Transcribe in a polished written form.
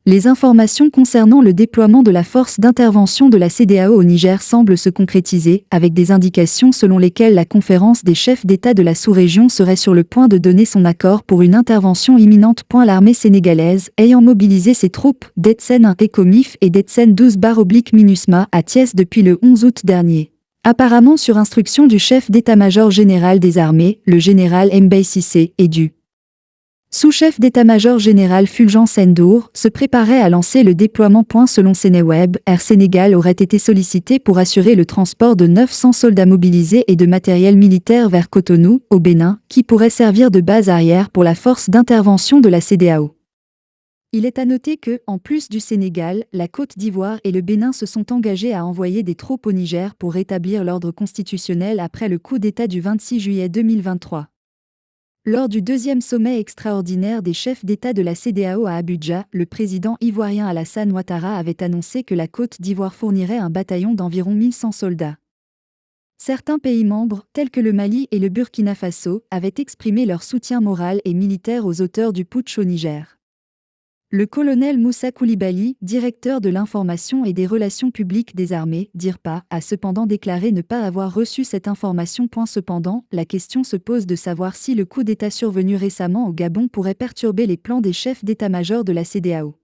Les informations concernant le déploiement de la force d'intervention de la CEDEAO au Niger semblent se concrétiser, avec des indications selon lesquelles la conférence des chefs d'État de la sous-région serait sur le point de donner son accord pour une intervention imminente. L'armée sénégalaise, ayant mobilisé ses troupes d'Etsen 1 Ecomif et d'Etsen 12-MINUSMA à Thiès depuis le 11 août dernier. Apparemment sur instruction du chef d'état-major général des armées, le général Mbaye Cissé, et du sous-chef d'état-major général Fulgence N'Dour, se préparait à lancer le déploiement. Selon Sénéweb, Air Sénégal aurait été sollicité pour assurer le transport de 900 soldats mobilisés et de matériel militaire vers Cotonou, au Bénin, qui pourrait servir de base arrière pour la force d'intervention de la CEDEAO. Il est à noter que, en plus du Sénégal, la Côte d'Ivoire et le Bénin se sont engagés à envoyer des troupes au Niger pour rétablir l'ordre constitutionnel après le coup d'État du 26 juillet 2023. Lors du deuxième sommet extraordinaire des chefs d'État de la CEDEAO à Abuja, le président ivoirien Alassane Ouattara avait annoncé que la Côte d'Ivoire fournirait un bataillon d'environ 1100 soldats. Certains pays membres, tels que le Mali et le Burkina Faso, avaient exprimé leur soutien moral et militaire aux auteurs du putsch au Niger. Le colonel Moussa Koulibaly, directeur de l'information et des relations publiques des armées, DIRPA, a cependant déclaré ne pas avoir reçu cette information. Cependant, la question se pose de savoir si le coup d'État survenu récemment au Gabon pourrait perturber les plans des chefs d'état-major de la CEDEAO.